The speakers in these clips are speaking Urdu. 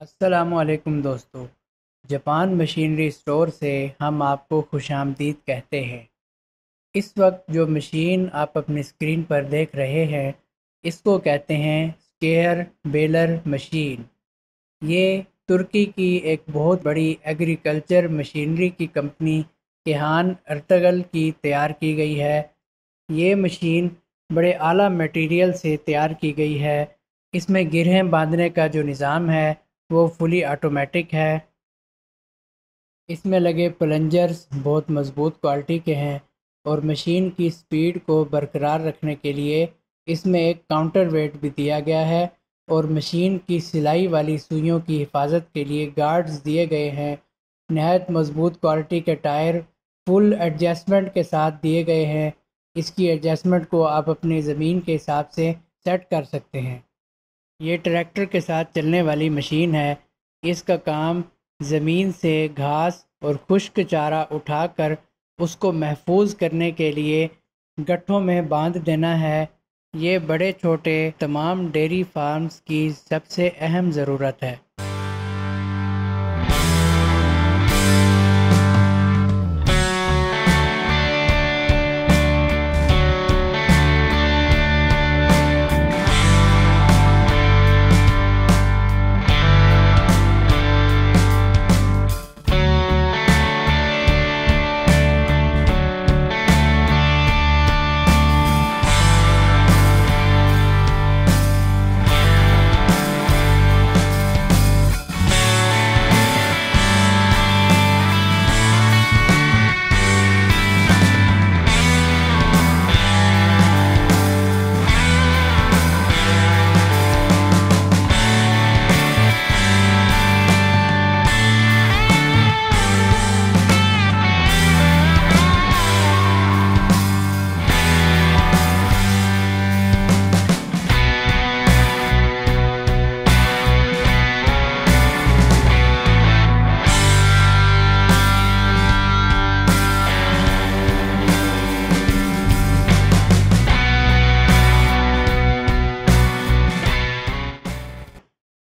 السلام علیکم دوستو، جاپان مشینری اسٹور سے ہم آپ کو خوش آمدید کہتے ہیں۔ اس وقت جو مشین آپ اپنی اسکرین پر دیکھ رہے ہیں اس کو کہتے ہیں اسکیئر بیلر مشین۔ یہ ترکی کی ایک بہت بڑی ایگریکلچر مشینری کی کمپنی کیہان ارتگل کی تیار کی گئی ہے۔ یہ مشین بڑے اعلیٰ میٹیریل سے تیار کی گئی ہے۔ اس میں گرہیں باندھنے کا جو نظام ہے وہ فلی آٹومیٹک ہے۔ اس میں لگے پلنجرز بہت مضبوط کوالٹی کے ہیں اور مشین کی سپیڈ کو برقرار رکھنے کے لیے اس میں ایک کاؤنٹر ویٹ بھی دیا گیا ہے اور مشین کی سلائی والی سوئیوں کی حفاظت کے لیے گارڈز دیے گئے ہیں۔ نہایت مضبوط کوالٹی کے ٹائر فل ایڈجسٹمنٹ کے ساتھ دیے گئے ہیں۔ اس کی ایڈجسٹمنٹ کو آپ اپنی زمین کے حساب سے سیٹ کر سکتے ہیں۔ یہ ٹریکٹر کے ساتھ چلنے والی مشین ہے۔ اس کا کام زمین سے گھاس اور خشک چارہ اٹھا کر اس کو محفوظ کرنے کے لیے گٹھوں میں باندھ دینا ہے۔ یہ بڑے چھوٹے تمام ڈیری فارمز کی سب سے اہم ضرورت ہے۔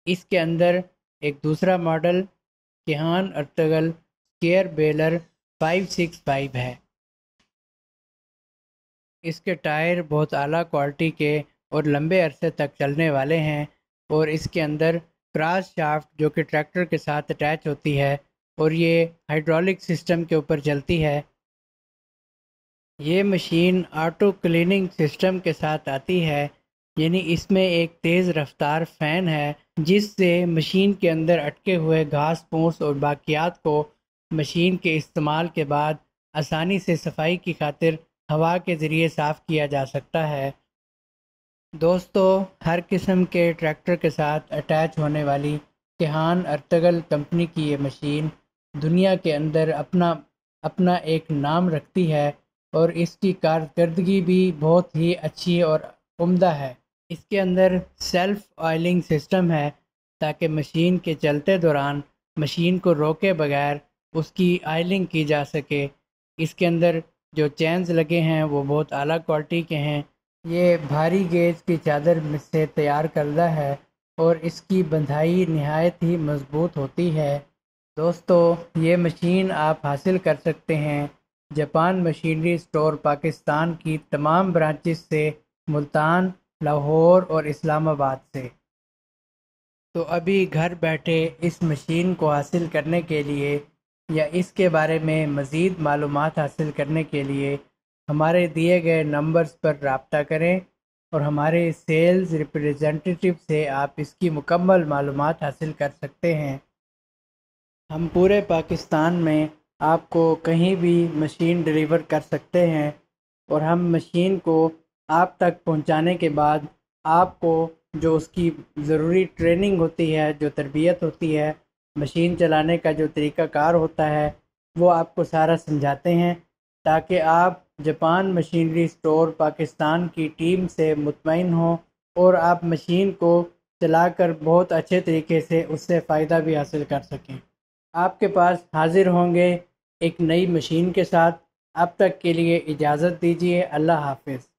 اس کے اندر ایک دوسرا ماڈل کیہان ارتگل اسکیئر بیلر 565 ہے۔ اس کے ٹائر بہت اعلیٰ کوالٹی کے اور لمبے عرصے تک چلنے والے ہیں اور اس کے اندر کراس شافٹ جو کہ ٹریکٹر کے ساتھ اٹیچ ہوتی ہے اور یہ ہائیڈرولک سسٹم کے اوپر چلتی ہے۔ یہ مشین آٹو کلیننگ سسٹم کے ساتھ آتی ہے، یعنی اس میں ایک تیز رفتار فین ہے جس سے مشین کے اندر اٹکے ہوئے گھاس پھوس اور باقیات کو مشین کے استعمال کے بعد آسانی سے صفائی کی خاطر ہوا کے ذریعے صاف کیا جا سکتا ہے۔ دوستو، ہر قسم کے ٹریکٹر کے ساتھ اٹیچ ہونے والی کیہان ارتگل کمپنی کی یہ مشین دنیا کے اندر اپنا ایک نام رکھتی ہے اور اس کی کارکردگی بھی بہت ہی اچھی اور عمدہ ہے۔ اس کے اندر سیلف آئلنگ سسٹم ہے تاکہ مشین کے چلتے دوران مشین کو روکے بغیر اس کی آئلنگ کی جا سکے۔ اس کے اندر جو چینز لگے ہیں وہ بہت اعلیٰ کوالٹی کے ہیں۔ یہ بھاری گیج کی چادر سے تیار کردہ ہے اور اس کی بندھائی نہایت ہی مضبوط ہوتی ہے۔ دوستو، یہ مشین آپ حاصل کر سکتے ہیں جاپان مشینری اسٹور پاکستان کی تمام برانچز سے، ملتان، لاہور اور اسلام آباد سے۔ تو ابھی گھر بیٹھے اس مشین کو حاصل کرنے کے لیے یا اس کے بارے میں مزید معلومات حاصل کرنے کے لیے ہمارے دیے گئے نمبرز پر رابطہ کریں اور ہمارے سیلز ریپریزنٹیٹیو سے آپ اس کی مکمل معلومات حاصل کر سکتے ہیں۔ ہم پورے پاکستان میں آپ کو کہیں بھی مشین ڈیلیور کر سکتے ہیں اور ہم مشین کو آپ تک پہنچانے کے بعد آپ کو جو اس کی ضروری ٹریننگ ہوتی ہے، جو تربیت ہوتی ہے، مشین چلانے کا جو طریقہ کار ہوتا ہے وہ آپ کو سارا سمجھاتے ہیں تاکہ آپ جاپان مشینری اسٹور پاکستان کی ٹیم سے مطمئن ہوں اور آپ مشین کو چلا کر بہت اچھے طریقے سے اس سے فائدہ بھی حاصل کر سکیں۔ آپ کے پاس حاضر ہوں گے ایک نئی مشین کے ساتھ۔ اب تک کے لیے اجازت دیجیے۔ اللہ حافظ۔